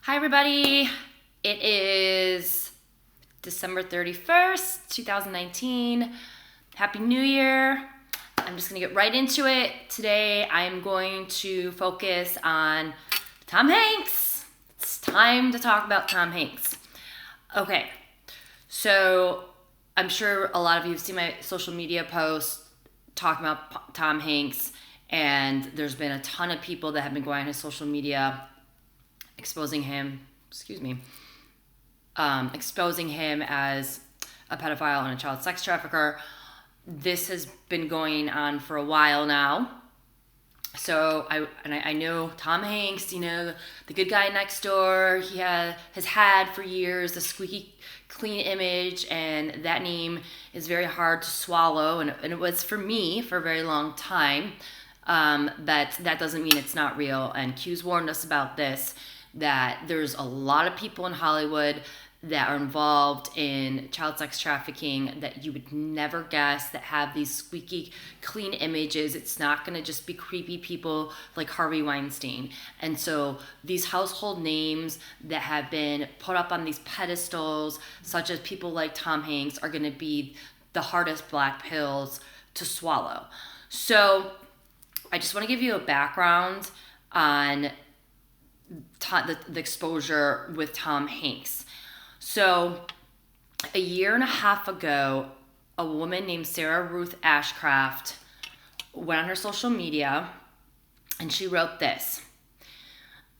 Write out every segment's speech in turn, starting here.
Hi, everybody. It is December 31st, 2019. Happy New Year. I'm just going to get right into it. Today, I'm going to focus on Tom Hanks. It's time to talk about Tom Hanks. Okay, so I'm sure a lot of you have seen my social media posts talking about Tom Hanks, and there's been a ton of people that have been going on his social media exposing him as a pedophile and a child sex trafficker. This has been going on for a while now. So I know Tom Hanks, the good guy next door. He has had for years the squeaky clean image, and that name is very hard to swallow. And it was for me for a very long time. But that doesn't mean it's not real. And Q's warned us about this, that there's a lot of people in Hollywood that are involved in child sex trafficking that you would never guess, that have these squeaky clean images. It's not going to just be creepy people like Harvey Weinstein. And so these household names that have been put up on these pedestals, such as people like Tom Hanks, are going to be the hardest black pills to swallow. So I just want to give you a background on the exposure with Tom Hanks. So a year and a half ago, a woman named Sarah Ruth Ashcraft went on her social media and she wrote this.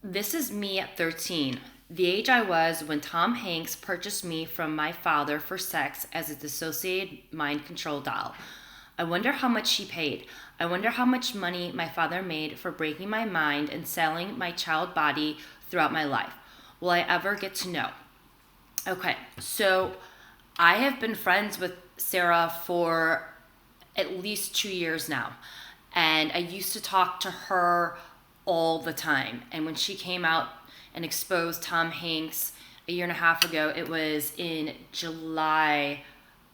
"This is me at 13, the age I was when Tom Hanks purchased me from my father for sex as a dissociated mind control doll. I wonder how much she paid. I wonder how much money my father made for breaking my mind and selling my child body throughout my life. Will I ever get to know?" Okay, so I have been friends with Sarah for at least 2 years now. And I used to talk to her all the time. And when she came out and exposed Tom Hanks a year and a half ago, it was in July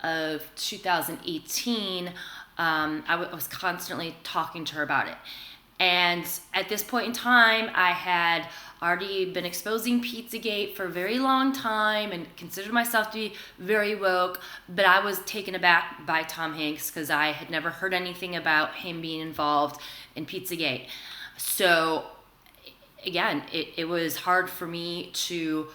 of 2018, I was constantly talking to her about it. And at this point in time, I had already been exposing Pizzagate for a very long time and considered myself to be very woke, but I was taken aback by Tom Hanks because I had never heard anything about him being involved in Pizzagate. So again, it was hard for me to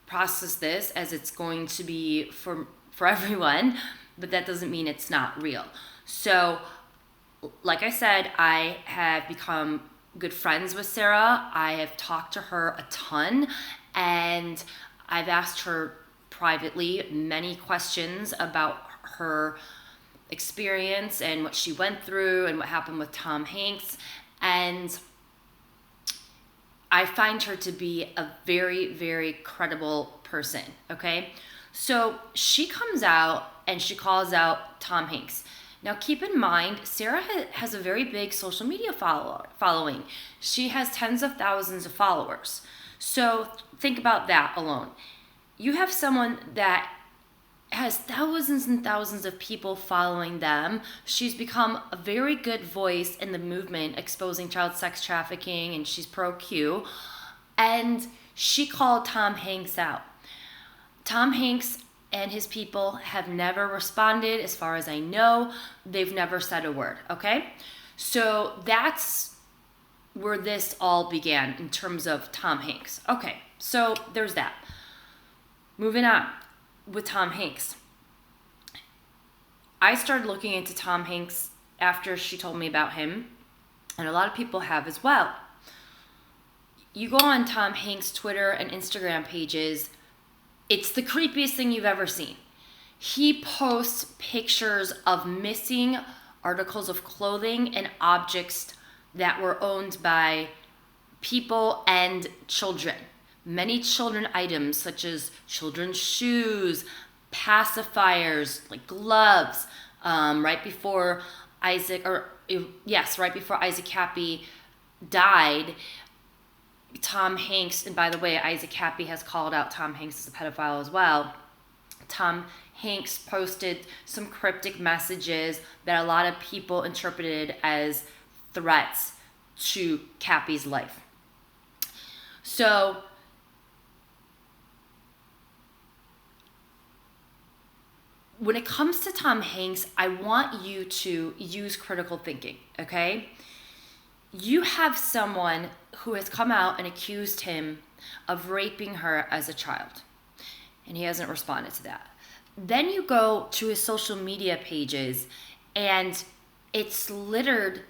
process this, as it's going to be for everyone, but that doesn't mean it's not real. So like I said, I have become good friends with Sarah. I have talked to her a ton, and I've asked her privately many questions about her experience and what she went through and what happened with Tom Hanks. And I find her to be a very, very credible person, okay? So she comes out and she calls out Tom Hanks. Now, keep in mind, Sarah has a very big social media following. She has tens of thousands of followers. So think about that alone. You have someone that has thousands and thousands of people following them. She's become a very good voice in the movement exposing child sex trafficking, and she's pro-Q. And she called Tom Hanks out. Tom Hanks and his people have never responded, as far as I know. They've never said a word, okay? So that's where this all began in terms of Tom Hanks. Okay, so there's that. Moving on with Tom Hanks. I started looking into Tom Hanks after she told me about him, and a lot of people have as well. You go on Tom Hanks' Twitter and Instagram pages, it's the creepiest thing you've ever seen. He posts pictures of missing articles of clothing and objects that were owned by people and children. Many children items, such as children's shoes, pacifiers, like gloves. Right before Isaac Cappy died, Tom Hanks, and by the way, Isaac Cappy has called out Tom Hanks as a pedophile as well. Tom Hanks posted some cryptic messages that a lot of people interpreted as threats to Cappy's life. So when it comes to Tom Hanks, I want you to use critical thinking, okay? You have someone who has come out and accused him of raping her as a child, and he hasn't responded to that. Then you go to his social media pages, and it's littered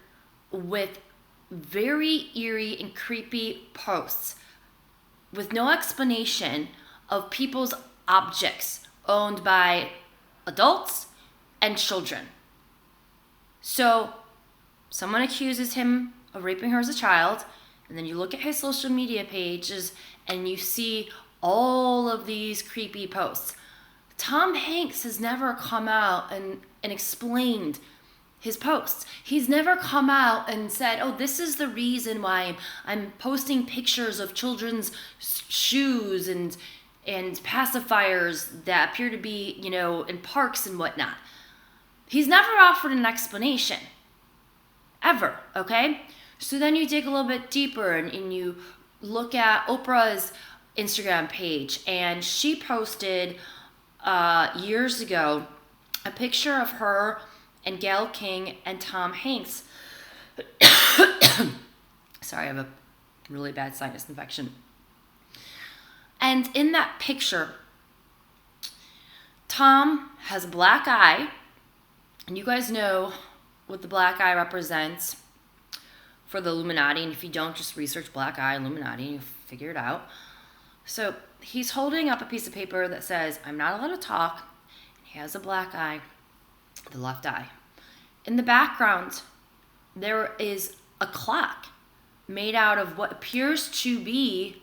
with very eerie and creepy posts with no explanation of people's objects owned by adults and children. So someone accuses him of raping her as a child, and then you look at his social media pages and you see all of these creepy posts. Tom Hanks has never come out and explained his posts. He's never come out and said, oh, this is the reason why I'm posting pictures of children's shoes and pacifiers that appear to be, in parks and whatnot. He's never offered an explanation. Ever, okay? So then you dig a little bit deeper and you look at Oprah's Instagram page, and she posted years ago a picture of her and Gayle King and Tom Hanks. Sorry, I have a really bad sinus infection. And in that picture, Tom has a black eye, and you guys know what the black eye represents for the Illuminati, and if you don't, just research black eye Illuminati and you'll figure it out. So he's holding up a piece of paper that says, I'm not allowed to talk, and he has a black eye, the left eye. In the background, there is a clock made out of what appears to be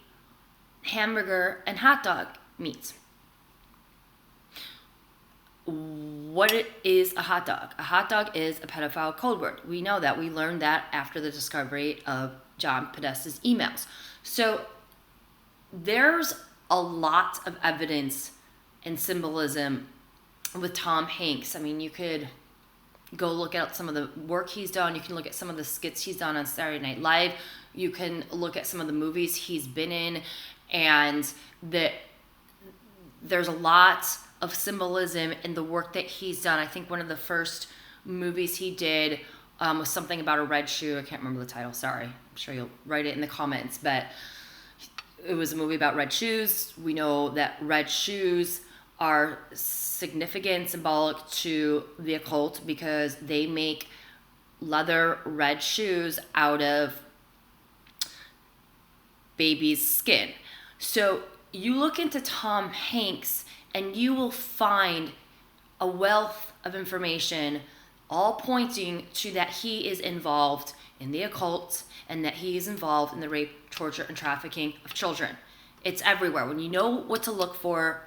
hamburger and hot dog meats. What is a hot dog? A hot dog is a pedophile code word. We know that. We learned that after the discovery of John Podesta's emails. So there's a lot of evidence and symbolism with Tom Hanks. I mean, you could go look at some of the work he's done. You can look at some of the skits he's done on Saturday Night Live. You can look at some of the movies he's been in, and there's a lot of symbolism in the work that he's done. I think one of the first movies he did was something about a red shoe. I can't remember the title, sorry. I'm sure you'll write it in the comments, but it was a movie about red shoes. We know that red shoes are significant, symbolic to the occult, because they make leather red shoes out of baby's skin. So you look into Tom Hanks and you will find a wealth of information all pointing to that he is involved in the occult and that he is involved in the rape, torture, and trafficking of children. It's everywhere. When you know what to look for,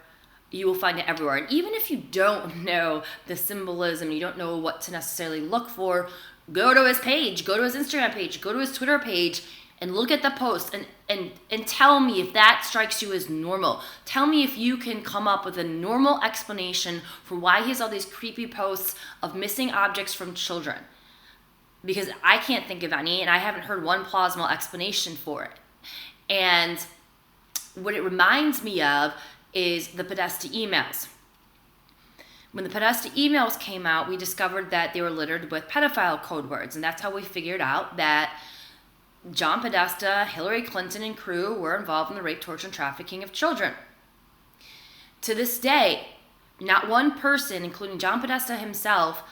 you will find it everywhere. And even if you don't know the symbolism, you don't know what to necessarily look for, go to his page, go to his Instagram page, go to his Twitter page, and look at the post and tell me if that strikes you as normal. Tell me if you can come up with a normal explanation for why he has all these creepy posts of missing objects from children. Because I can't think of any, and I haven't heard one plausible explanation for it. And what it reminds me of is the Podesta emails. When the Podesta emails came out, we discovered that they were littered with pedophile code words, and that's how we figured out that John Podesta, Hillary Clinton, and crew were involved in the rape, torture, and trafficking of children. To this day, not one person, including John Podesta himself,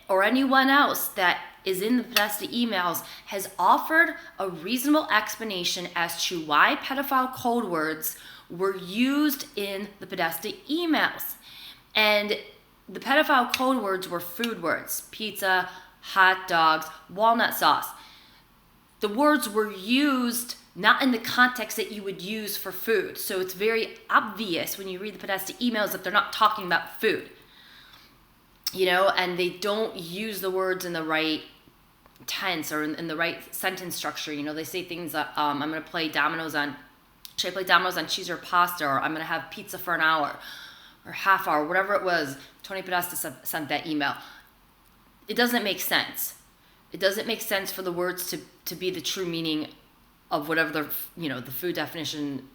or anyone else that is in the Podesta emails, has offered a reasonable explanation as to why pedophile code words were used in the Podesta emails. And the pedophile code words were food words: pizza, hot dogs, walnut sauce. The words were used not in the context that you would use for food. So it's very obvious when you read the Podesta emails that they're not talking about food. And they don't use the words in the right tense or in the right sentence structure. They say things like, I'm going to play dominoes on, should I play dominoes on cheese or pasta? Or I'm going to have pizza for an hour or half hour, whatever it was. Tony Podesta sent that email. It doesn't make sense. It doesn't make sense for the words to be the true meaning of whatever the food definition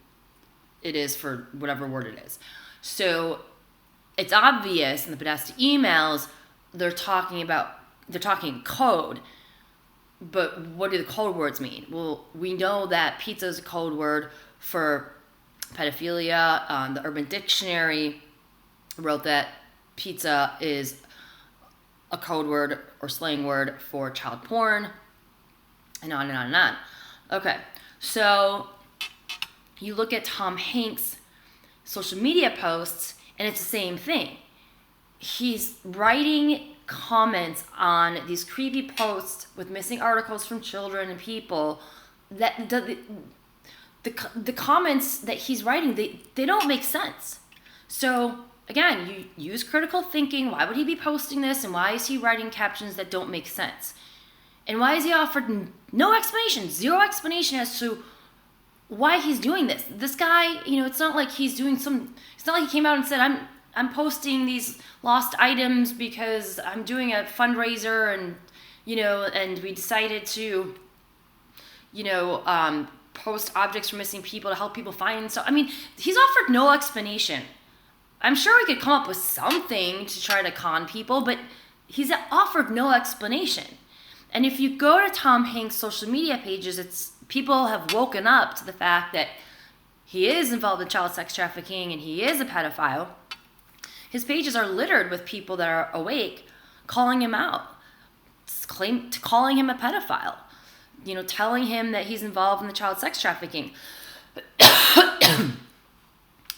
it is for whatever word it is. So it's obvious in the Podesta emails they're talking code. But what do the code words mean? Well, we know that pizza is a code word for pedophilia. The Urban Dictionary wrote that pizza is a code word or slang word for child porn, and on and on and on. Okay, so you look at Tom Hanks' social media posts, and it's the same thing. He's writing comments on these creepy posts with missing articles from children and people that the comments that he's writing, they don't make sense. So again, you use critical thinking. Why would he be posting this, and why is he writing captions that don't make sense? And why is he offered no explanation, zero explanation as to why he's doing this? This guy, it's not like he's doing it's not like he came out and said, I'm posting these lost items because I'm doing a fundraiser, and and we decided to post objects from missing people to help people find. So he's offered no explanation. I'm sure we could come up with something to try to con people, but he's offered no explanation. And if you go to Tom Hanks' social media pages, people have woken up to the fact that he is involved in child sex trafficking and he is a pedophile. His pages are littered with people that are awake, calling him out, calling him a pedophile, telling him that he's involved in the child sex trafficking.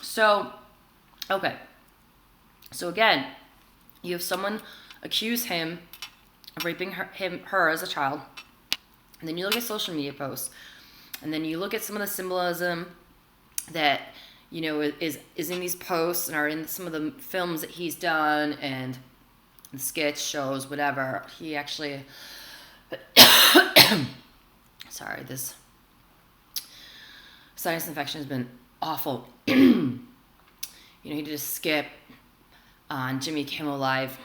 So again, you have someone accuse him of raping her as a child, and then you look at social media posts, and then you look at some of the symbolism that is in these posts and are in some of the films that he's done and the skits, shows, whatever. He actually sorry, this sinus infection has been awful. He did a skit on Jimmy Kimmel Live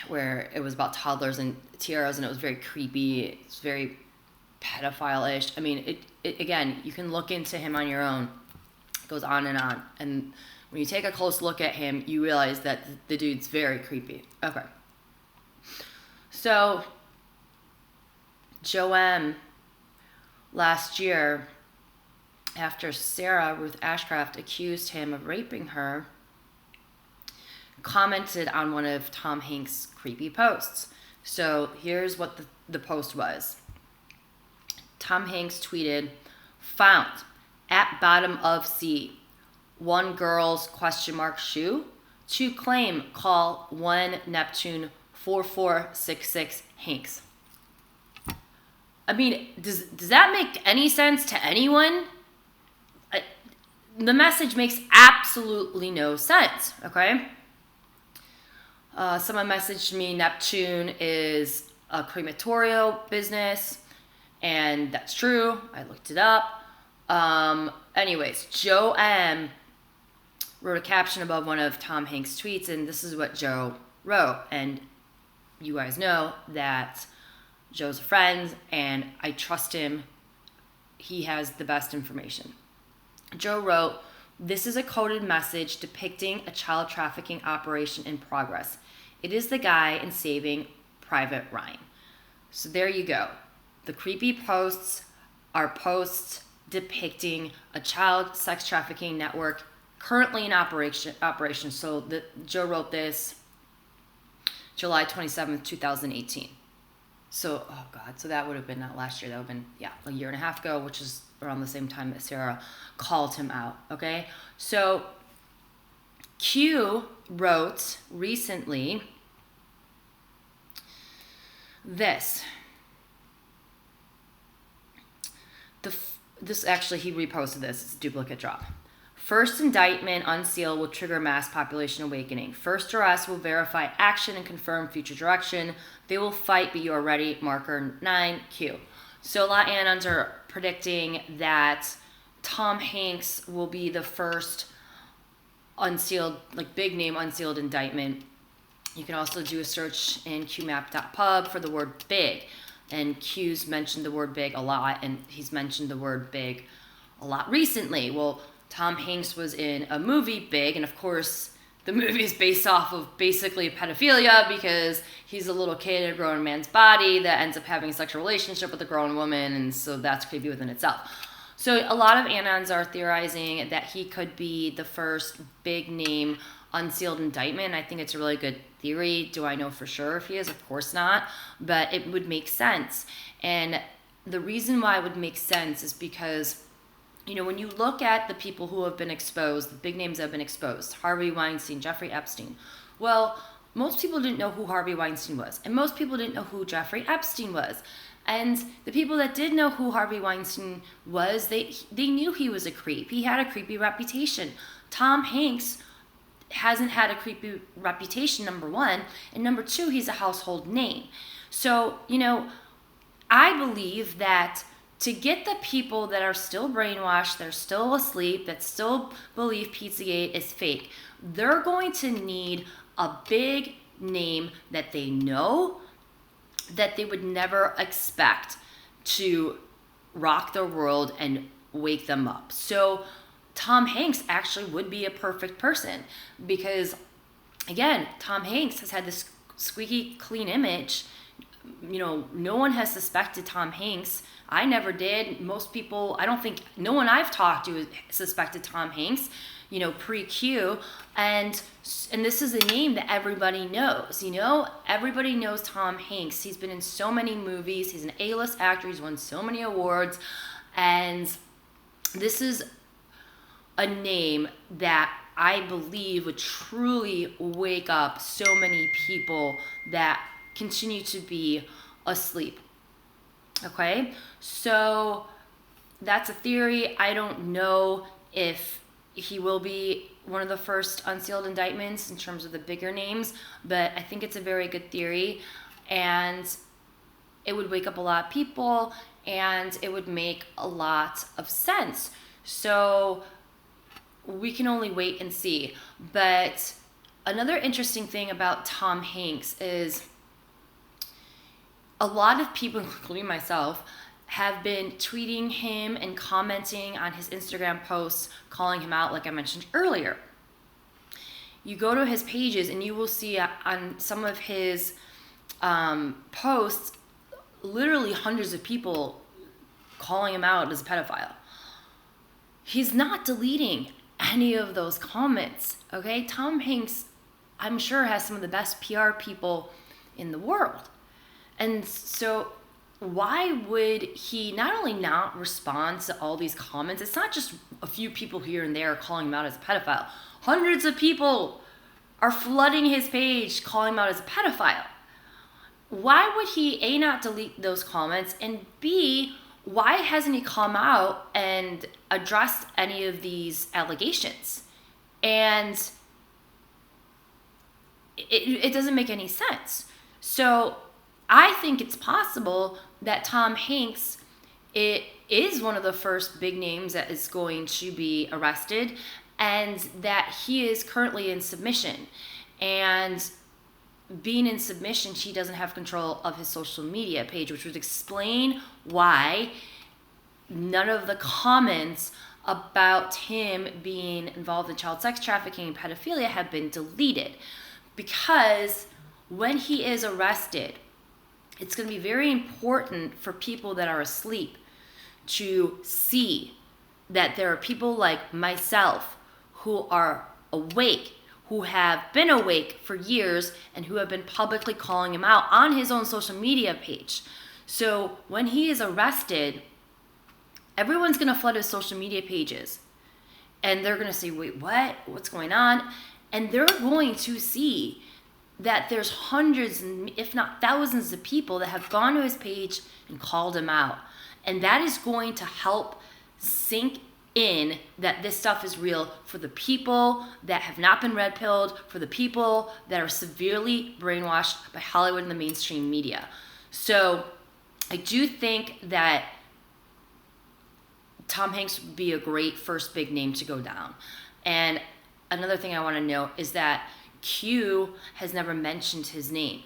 where it was about toddlers and tiaras, and it was very creepy. It's very pedophile-ish. Again, you can look into him on your own. It goes on. And when you take a close look at him, you realize that the dude's very creepy. Okay. So, Joanne, last year, after Sarah Ruth Ashcraft accused him of raping her, commented on one of Tom Hanks' creepy posts. So here's what the post was. Tom Hanks tweeted, "Found at bottom of sea. One girl's ? Shoe. To claim, call 1 Neptune 4466 Hanks." Does that make any sense to anyone? The message makes absolutely no sense, okay? Someone messaged me Neptune is a crematorio business, and that's true. I looked it up. Anyways, Joe M wrote a caption above one of Tom Hanks' tweets, and this is what Joe wrote. And you guys know that Joe's a friend, and I trust him. He has the best information. Joe wrote, "This is a coded message depicting a child trafficking operation in progress. It is the guy in Saving Private Ryan." So there you go. The creepy posts are posts depicting a child sex trafficking network currently in operation. So Joe wrote this July 27th, 2018. So, oh God, so that would have been not last year. That would have been, a year and a half ago, which is around the same time that Sarah called him out, okay? So Q wrote recently this. This actually, he reposted this. It's a duplicate drop. "First indictment unsealed will trigger mass population awakening. First arrest will verify action and confirm future direction. They will fight, but you are ready. Marker 9Q." So a lot of anons are predicting that Tom Hanks will be the first unsealed, big name unsealed indictment. You can also do a search in qmap.pub for the word big. And Q's mentioned the word big a lot, and he's mentioned the word big a lot recently. Well, Tom Hanks was in a movie, Big, and of course, the movie is based off of basically pedophilia because he's a little kid in a grown man's body that ends up having a sexual relationship with a grown woman, and so that's creepy within itself. So a lot of Anons are theorizing that he could be the first big name unsealed indictment. I think it's a really good theory. Do I know for sure if he is? Of course not, but it would make sense. And the reason why it would make sense is because, when you look at the people who have been exposed, the big names that have been exposed, Harvey Weinstein, Jeffrey Epstein, well, most people didn't know who Harvey Weinstein was, and most people didn't know who Jeffrey Epstein was. And the people that did know who Harvey Weinstein was, they knew he was a creep. He had a creepy reputation. Tom Hanks hasn't had a creepy reputation, number one, and number two, he's a household name. So, I believe that to get the people that are still brainwashed, they're still asleep, that still believe Pizzagate is fake, they're going to need a big name that they know, that they would never expect to rock their world and wake them up. So Tom Hanks actually would be a perfect person because, again, Tom Hanks has had this squeaky clean image. No one has suspected Tom Hanks. I never did. Most people, I don't think, no one I've talked to suspected Tom Hanks, pre-Q. And this is a name that everybody knows, Everybody knows Tom Hanks. He's been in so many movies. He's an A-list actor. He's won so many awards. And this is a name that I believe would truly wake up so many people that continue to be asleep. Okay, so that's a theory. I don't know if he will be one of the first unsealed indictments in terms of the bigger names, but I think it's a very good theory, and it would wake up a lot of people, and it would make a lot of sense. So we can only wait and see. But another interesting thing about Tom Hanks is a lot of people, including myself, have been tweeting him and commenting on his Instagram posts, calling him out, like I mentioned earlier. You go to his pages and you will see on some of his posts, literally hundreds of people calling him out as a pedophile. He's not deleting any of those comments, okay? Tom Hanks, I'm sure, has some of the best PR people in the world. And so why would he not only not respond to all these comments? It's not just a few people here and there calling him out as a pedophile. Hundreds of people are flooding his page calling him out as a pedophile. Why would he, A, not delete those comments, and B, why hasn't he come out and addressed any of these allegations? And it doesn't make any sense. So I think it's possible that Tom Hanks is one of the first big names that is going to be arrested, and that he is currently in submission. And being in submission, he doesn't have control of his social media page, which would explain why none of the comments about him being involved in child sex trafficking and pedophilia have been deleted. Because when he is arrested, it's going to be very important for people that are asleep to see that there are people like myself who are awake, who have been awake for years, and who have been publicly calling him out on his own social media page. So when he is arrested, everyone's going to flood his social media pages. And they're going to say, wait, what? What's going on? And they're going to see that there's hundreds, if not thousands of people that have gone to his page and called him out. And that is going to help sink in that this stuff is real for the people that have not been red-pilled, for the people that are severely brainwashed by Hollywood and the mainstream media. So I do think that Tom Hanks would be a great first big name to go down. And another thing I want to note is that Q has never mentioned his name.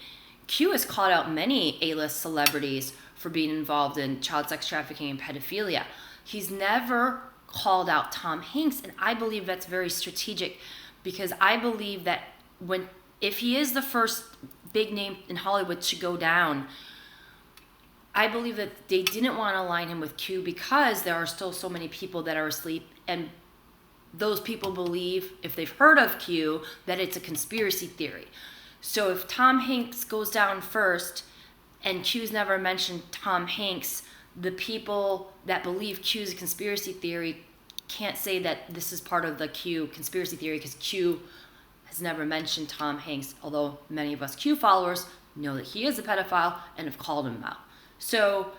Q has called out many A-list celebrities for being involved in child sex trafficking and pedophilia. He's never called out Tom Hanks, and I believe that's very strategic because I believe that if he is the first big name in Hollywood to go down, I believe that they didn't want to align him with Q because there are still so many people that are asleep, and those people believe, if they've heard of Q, that it's a conspiracy theory. So if Tom Hanks goes down first and Q's never mentioned Tom Hanks, the people that believe Q is a conspiracy theory can't say that this is part of the Q conspiracy theory because Q has never mentioned Tom Hanks, although many of us Q followers know that he is a pedophile and have called him out. So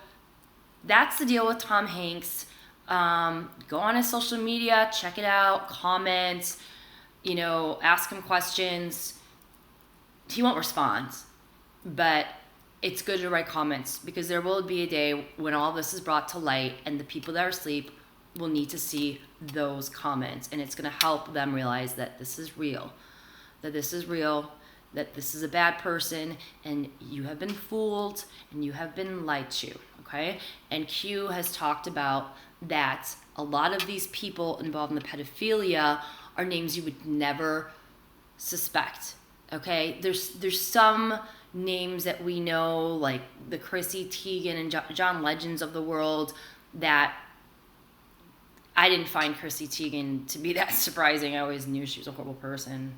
that's the deal with Tom Hanks. Go on his social media, check it out, comment, ask him questions. He won't respond, but it's good to write comments because there will be a day when all this is brought to light and the people that are asleep will need to see those comments, and it's going to help them realize that this is real, that this is a bad person, and you have been fooled and you have been lied to, okay? And Q has talked about that a lot of these people involved in the pedophilia are names you would never suspect, okay? There's some names that we know, like the Chrissy Teigen and John Legends of the world, that I didn't find Chrissy Teigen to be that surprising. I always knew she was a horrible person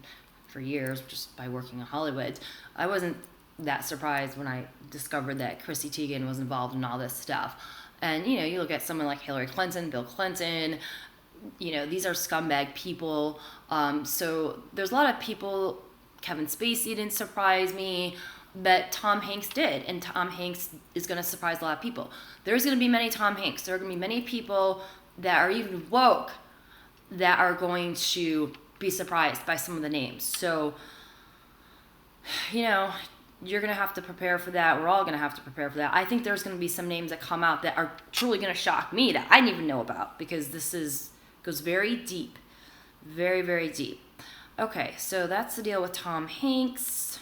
for years just by working in Hollywood. I wasn't that surprised when I discovered that Chrissy Teigen was involved in all this stuff. And, you look at someone like Hillary Clinton, Bill Clinton, these are scumbag people. So there's a lot of people. Kevin Spacey didn't surprise me, but Tom Hanks did. And Tom Hanks is going to surprise a lot of people. There's going to be many Tom Hanks. There are going to be many people that are even woke that are going to be surprised by some of the names. So, you're going to have to prepare for that. We're all going to have to prepare for that. I think there's going to be some names that come out that are truly going to shock me that I didn't even know about, because this goes very deep. Very, very deep. Okay, so that's the deal with Tom Hanks.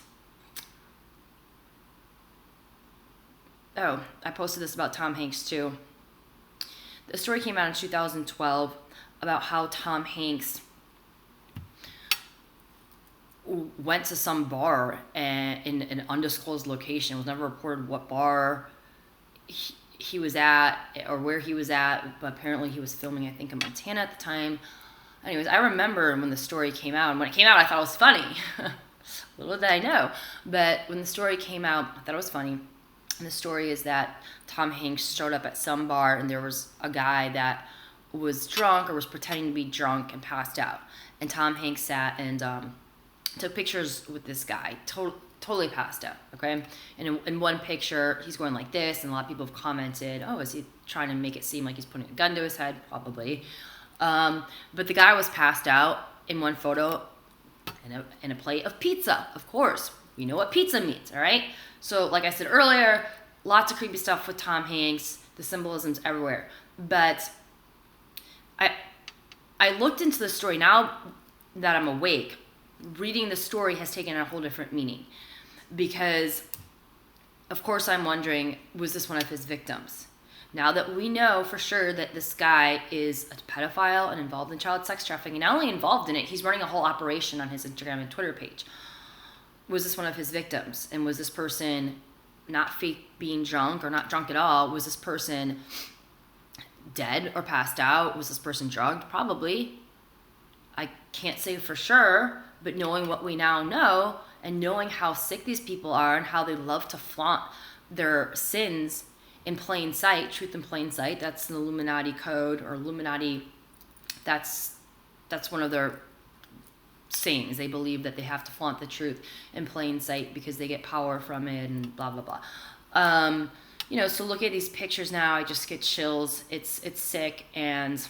Oh, I posted this about Tom Hanks too. The story came out in 2012 about how Tom Hanks went to some bar in an undisclosed location. It was never reported what bar he was at or where he was at, but apparently he was filming, I think, in Montana at the time. Anyways, I remember when the story came out, and when it came out, I thought it was funny. Little did I know. But when the story came out, I thought it was funny. And the story is that Tom Hanks showed up at some bar, and there was a guy that was drunk or was pretending to be drunk and passed out. And Tom Hanks sat and took pictures with this guy, totally passed out, okay? And in one picture, he's going like this, and a lot of people have commented, oh, is he trying to make it seem like he's putting a gun to his head? Probably. But the guy was passed out in one photo in a plate of pizza, of course. We know what pizza means, all right? So like I said earlier, lots of creepy stuff with Tom Hanks. The symbolism's everywhere. But I looked into the story. Now that I'm awake, reading the story has taken a whole different meaning. Because, of course, I'm wondering, was this one of his victims? Now that we know for sure that this guy is a pedophile and involved in child sex trafficking, and not only involved in it, he's running a whole operation on his Instagram and Twitter page. Was this one of his victims? And was this person not fake being drunk or not drunk at all? Was this person dead or passed out? Was this person drugged? Probably. I can't say for sure, but knowing what we now know and knowing how sick these people are and how they love to flaunt their sins in plain sight, truth in plain sight, that's an Illuminati code, or Illuminati, that's one of their sayings. They believe that they have to flaunt the truth in plain sight because they get power from it and blah, blah, blah. So look at these pictures now, I just get chills. It's sick, and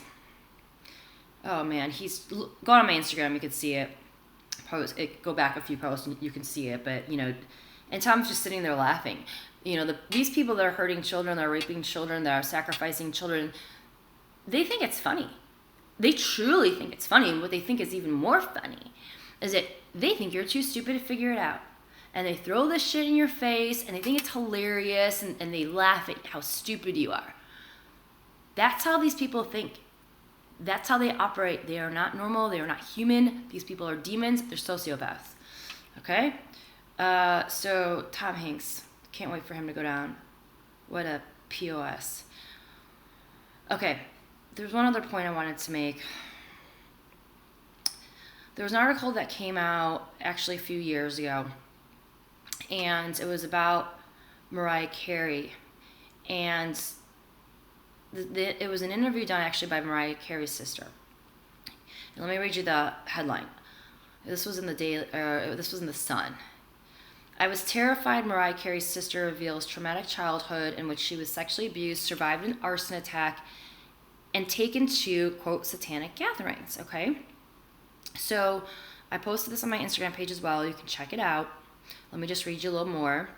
oh man, go on my Instagram, you can see it. Go back a few posts and you can see it, but and Tom's just sitting there laughing. These people that are hurting children, that are raping children, that are sacrificing children, they think it's funny. They truly think it's funny. And what they think is even more funny is that they think you're too stupid to figure it out. And they throw this shit in your face, and they think it's hilarious, and they laugh at how stupid you are. That's how these people think. That's how they operate. They are not normal. They are not human. These people are demons. They're sociopaths. Okay? So Tom Hanks. Can't wait for him to go down. What a POS. Okay. There's one other point I wanted to make. There was an article that came out actually a few years ago, and it was about Mariah Carey. And it was an interview done actually by Mariah Carey's sister. And let me read you the headline. This was in the Sun. I was terrified. Mariah Carey's sister reveals traumatic childhood in which she was sexually abused, survived an arson attack, and taken to, quote, satanic gatherings. Okay? So I posted this on my Instagram page as well. You can check it out. Let me just read you a little more.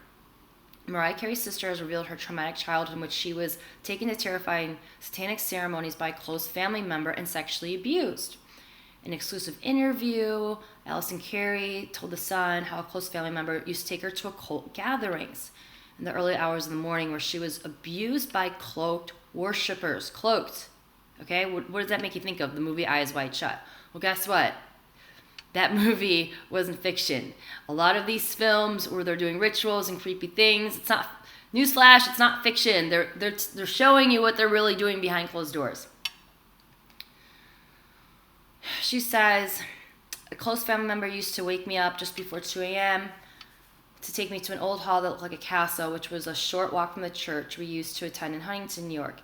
Mariah Carey's sister has revealed her traumatic childhood in which she was taken to terrifying satanic ceremonies by a close family member and sexually abused. In an exclusive interview, Allison Carey told The Sun how a close family member used to take her to occult gatherings in the early hours of the morning where she was abused by cloaked worshipers. Cloaked. Okay? What does that make you think of? The movie Eyes Wide Shut. Well, guess what? That movie wasn't fiction. A lot of these films where they're doing rituals and creepy things, it's not, newsflash, it's not fiction. They're showing you what they're really doing behind closed doors. She says, a close family member used to wake me up just before 2 a.m. to take me to an old hall that looked like a castle, which was a short walk from the church we used to attend in Huntington, New York.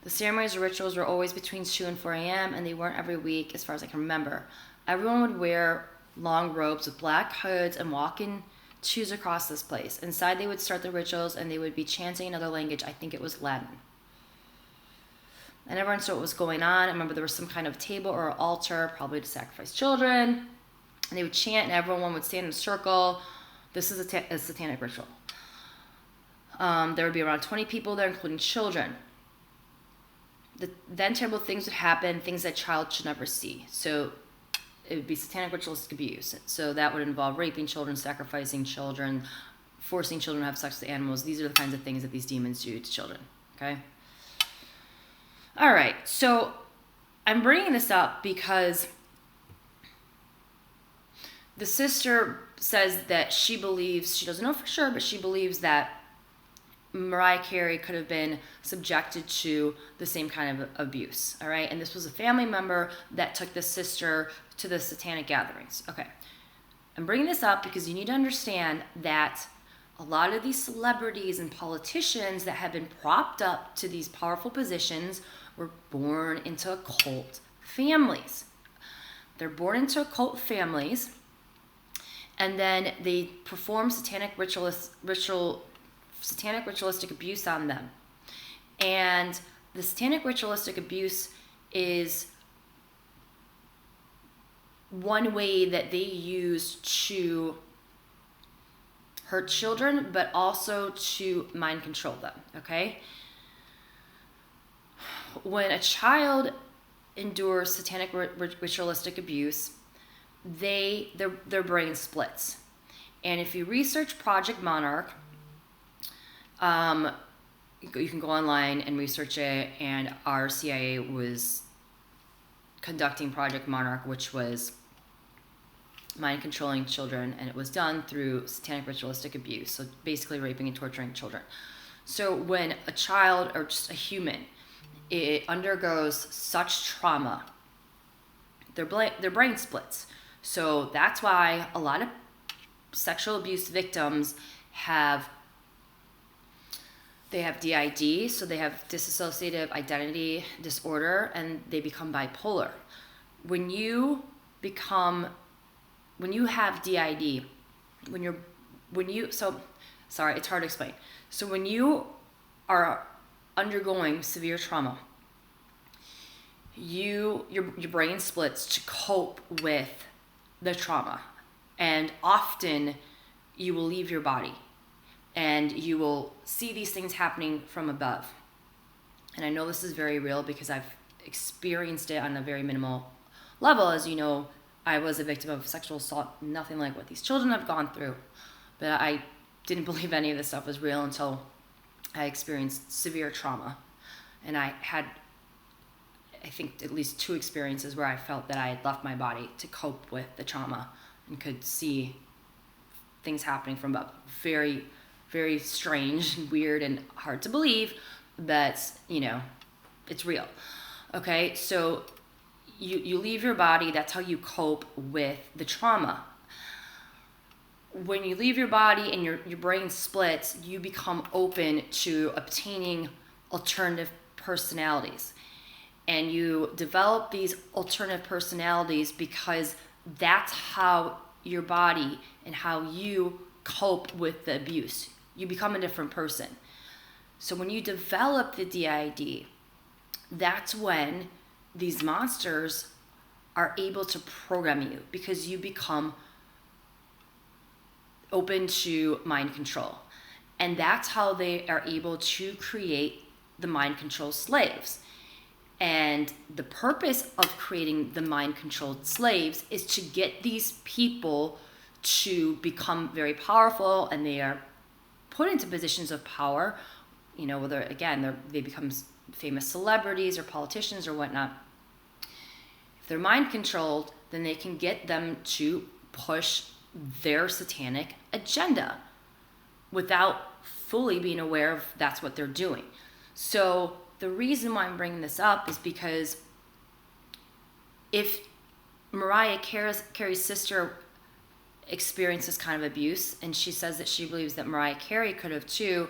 The ceremonies or rituals were always between 2 and 4 a.m., and they weren't every week as far as I can remember. Everyone would wear long robes with black hoods and walk in shoes across this place. Inside they would start the rituals, and they would be chanting another language. I think it was Latin. I never understood what was going on. I remember there was some kind of table or altar, probably to sacrifice children. And they would chant, and everyone would stand in a circle. This is a satanic ritual. There would be around 20 people there, including children. Then terrible things would happen, things that child should never see. So it would be satanic ritualistic abuse. So that would involve raping children, sacrificing children, forcing children to have sex with animals. These are the kinds of things that these demons do to children. Okay? All right. So I'm bringing this up because the sister says that she believes, she doesn't know for sure, but she believes that Mariah Carey could have been subjected to the same kind of abuse, all right? And this was a family member that took the sister to the satanic gatherings. Okay, I'm bringing this up because you need to understand that a lot of these celebrities and politicians that have been propped up to these powerful positions were born into occult families. They're born into occult families, and then they perform satanic ritualistic abuse on them. And the satanic ritualistic abuse is one way that they use to hurt children, but also to mind control them, okay? When a child endures satanic ritualistic abuse, their brain splits. And if you research Project Monarch, you can go online and research it, and our CIA was conducting Project Monarch, which was mind controlling children, and it was done through satanic ritualistic abuse, so basically raping and torturing children. So when a child or just a human, it undergoes such trauma, their brain splits. So that's why a lot of sexual abuse victims have DID, so they have dissociative identity disorder, and they become bipolar. When you have DID, sorry, it's hard to explain. So when you are undergoing severe trauma, your brain splits to cope with the trauma, and often you will leave your body and you will see these things happening from above. And I know this is very real because I've experienced it on a very minimal level. As you know, I was a victim of sexual assault, nothing like what these children have gone through. But I didn't believe any of this stuff was real until I experienced severe trauma. And I had, I think, at least 2 experiences where I felt that I had left my body to cope with the trauma and could see things happening from a very, very strange and weird and hard to believe, but, it's real. Okay, so you leave your body, that's how you cope with the trauma. When you leave your body and your brain splits, you become open to obtaining alternative personalities. And you develop these alternative personalities because that's how your body and how you cope with the abuse. You become a different person. So when you develop the DID, that's when these monsters are able to program you, because you become open to mind control. And that's how they are able to create the mind control slaves. And the purpose of creating the mind controlled slaves is to get these people to become very powerful, and they are put into positions of power, whether, again, they become famous celebrities or politicians or whatnot. If they're mind controlled, then they can get them to push their satanic agenda without fully being aware of that's what they're doing. So the reason why I'm bringing this up is because if Mariah Carey's sister experienced this kind of abuse, and she says that she believes that Mariah Carey could have too,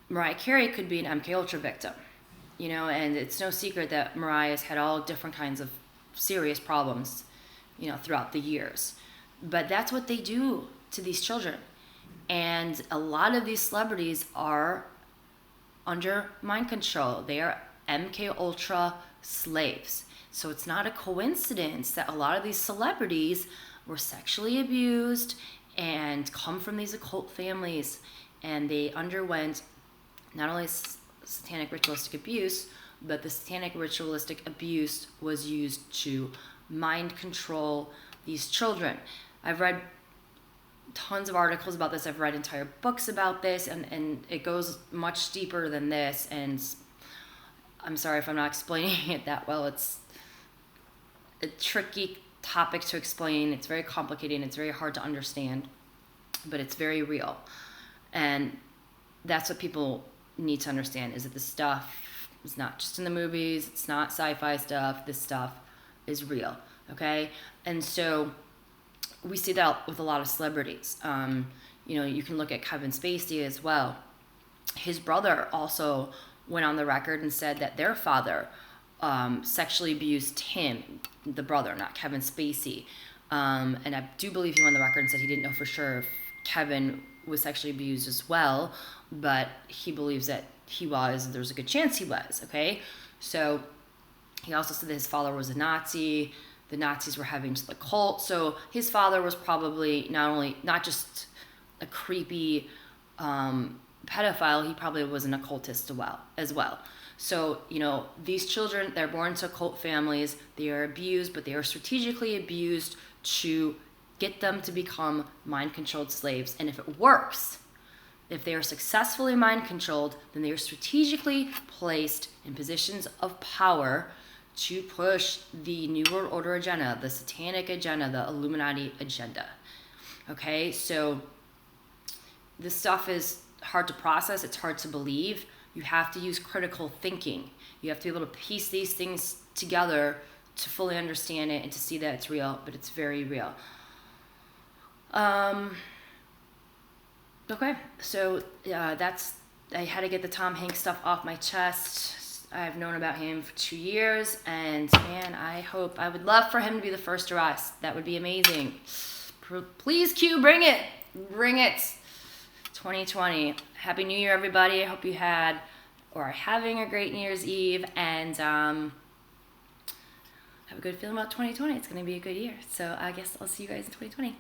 Mariah Carey could be an MK Ultra victim, and it's no secret that Mariah's had all different kinds of serious problems, throughout the years. But that's what they do to these children. And a lot of these celebrities are under mind control. They are MK Ultra slaves. So it's not a coincidence that a lot of these celebrities were sexually abused and come from these occult families, and they underwent not only satanic ritualistic abuse, but the satanic ritualistic abuse was used to mind control these children. I've read tons of articles about this. I've read entire books about this, and it goes much deeper than this. And I'm sorry if I'm not explaining it that well. It's a tricky topic to explain. It's very complicated and it's very hard to understand, but it's very real. And that's what people need to understand, is that this stuff is not just in the movies. It's not sci-fi stuff. This stuff is real. Okay. And so we see that with a lot of celebrities. You can look at Kevin Spacey as well. His brother also went on the record and said that their father sexually abused him, the brother, not Kevin Spacey. And I do believe he went on the record and said he didn't know for sure if Kevin was sexually abused as well, but he believes that he was. There's a good chance he was, okay? So he also said that his father was a Nazi. The Nazis were having the cult. So his father was probably not just a creepy pedophile, he probably was an occultist as well. So, these children, they're born to occult families. They are abused, but they are strategically abused to get them to become mind-controlled slaves. And if it works, if they are successfully mind-controlled, then they are strategically placed in positions of power to push the New World Order agenda, the satanic agenda, the Illuminati agenda. Okay, so this stuff is hard to process. It's hard to believe. You have to use critical thinking. You have to be able to piece these things together to fully understand it and to see that it's real, but it's very real. Okay, so I had to get the Tom Hanks stuff off my chest. I've known about him for 2 years, and man, I would love for him to be the first arrest. That would be amazing. Please, Q, bring it. 2020. Happy New Year, everybody. I hope you had or are having a great New Year's Eve, and have a good feeling about 2020. It's going to be a good year. So I guess I'll see you guys in 2020.